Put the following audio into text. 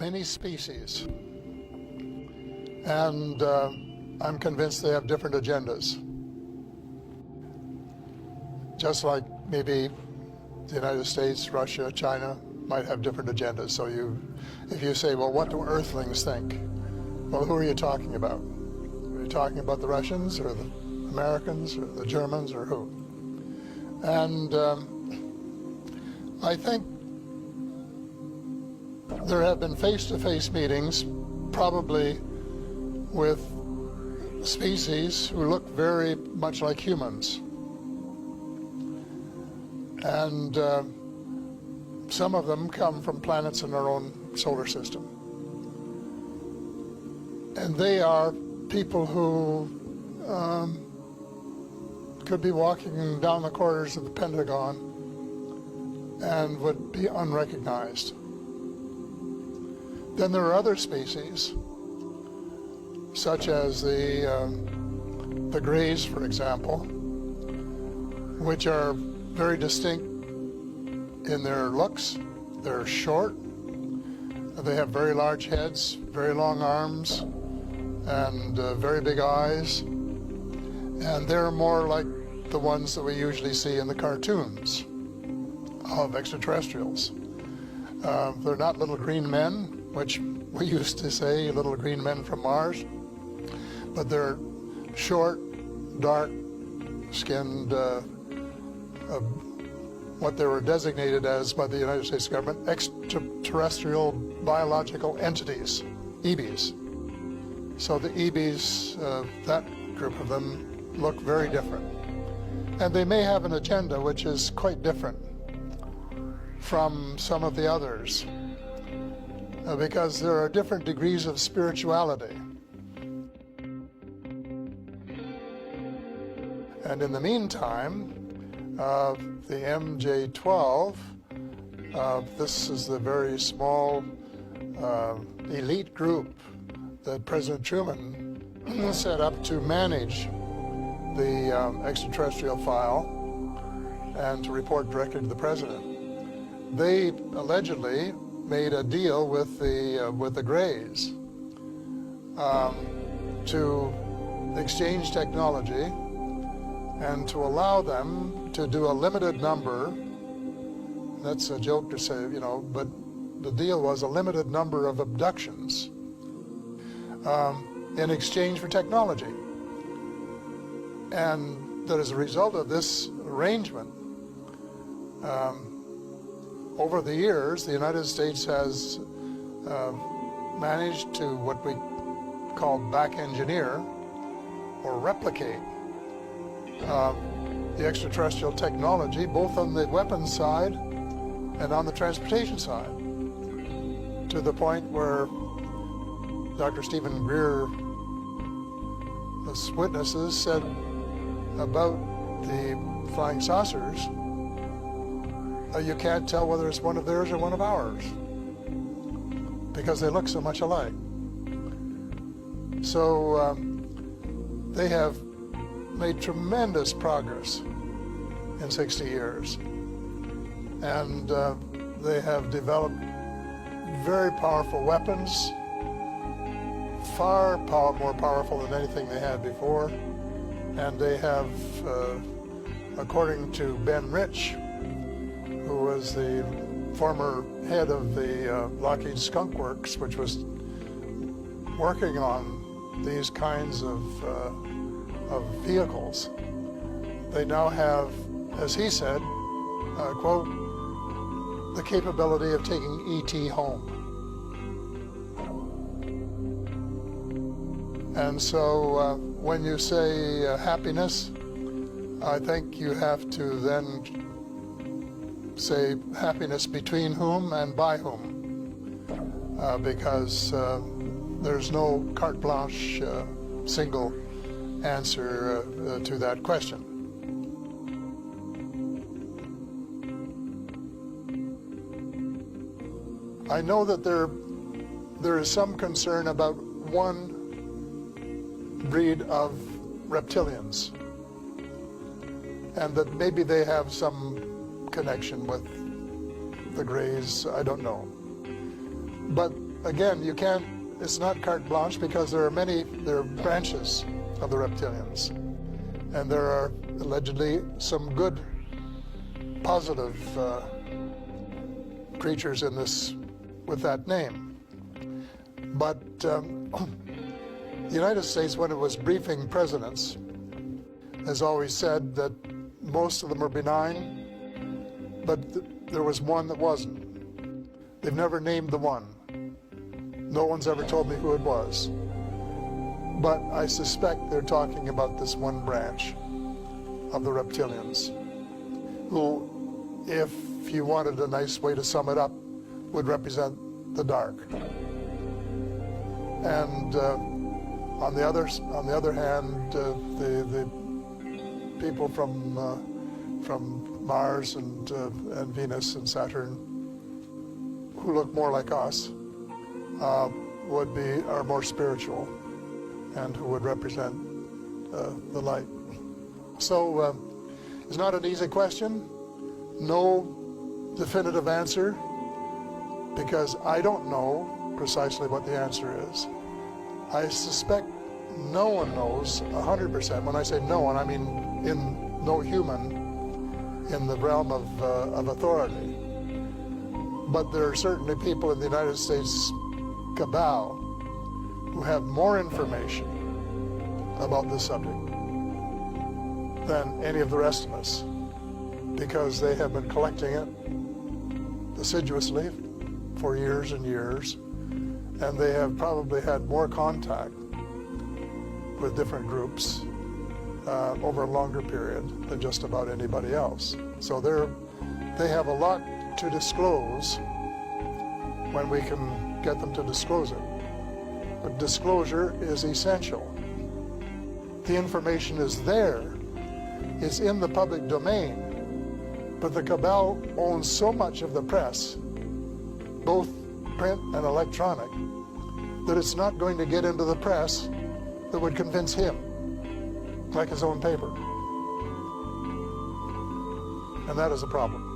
many species, and I'm convinced they have different agendas. Just like maybe the United States, Russia, China might have different agendas. So if you say, well, what do Earthlings think? Well, who are you talking about? Are you talking about the Russians or the Americans or the Germans or who? And I think there have been face-to-face meetings, probably with species who look very much like humans. And some of them come from planets in our own solar system. And they are people who could be walking down the corridors of the Pentagon and would be unrecognized. Then there are other species, such as the greys, for example, which are very distinct in their looks. They're short, they have very large heads, very long arms, and very big eyes, and they're more like the ones that we usually see in the cartoons of extraterrestrials. They're not little green men, which we used to say, little green men from Mars, but they're short, dark-skinned, what they were designated as by the United States government, extraterrestrial biological entities, EBs. So the EBs, that group of them, look very different. And they may have an agenda which is quite different from some of the others, because there are different degrees of spirituality. And in the meantime, the MJ-12, this is the very small elite group that President Truman set up to manage the extraterrestrial file and to report directly to the president. They allegedly made a deal with the Greys to exchange technology and to allow them to do a limited number. That's a joke to say, you know, but the deal was a limited number of abductions in exchange for technology. And that as a result of this arrangement, over the years, the United States has managed to what we call back engineer or replicate the extraterrestrial technology, both on the weapons side and on the transportation side, to the point where Dr. Stephen Greer, the witnesses, said about the flying saucers, you can't tell whether it's one of theirs or one of ours, because they look so much alike. So they have made tremendous progress in 60 years. And they have developed very powerful weapons, far more powerful than anything they had before. And they have, according to Ben Rich, who was the former head of the Lockheed Skunk Works, which was working on these kinds of vehicles, they now have, as he said, quote, the capability of taking E.T. home. And so when you say happiness, I think you have to then say happiness between whom and by whom, because there's no carte blanche single answer to that question. I know that there is some concern about one breed of reptilians, and that maybe they have some connection with the Greys, I don't know. But again, you can't, it's not carte blanche because there are branches of the reptilians. And there are allegedly some good, positive creatures in this with that name. But the United States, when it was briefing presidents, has always said that most of them are benign, but there was one that wasn't. They've never named the one. No one's ever told me who it was. But I suspect they're talking about this one branch of the reptilians, who, if you wanted a nice way to sum it up, would represent the dark. And on the other hand, the people from Mars and Venus and Saturn, who look more like us, are more spiritual, and who would represent the light. So it's not an easy question, no definitive answer, because I don't know precisely what the answer is. I suspect no one knows 100%. When I say no one, I mean no human in the realm of authority. But there are certainly people in the United States cabal who have more information about this subject than any of the rest of us, because they have been collecting it assiduously for years and years, and they have probably had more contact with different groups over a longer period than just about anybody else. So they have a lot to disclose when we can get them to disclose it. But disclosure is essential. The information is there. It's in the public domain. But the cabal owns so much of the press, both print and electronic, that it's not going to get into the press that would convince him, like his own paper. And that is a problem.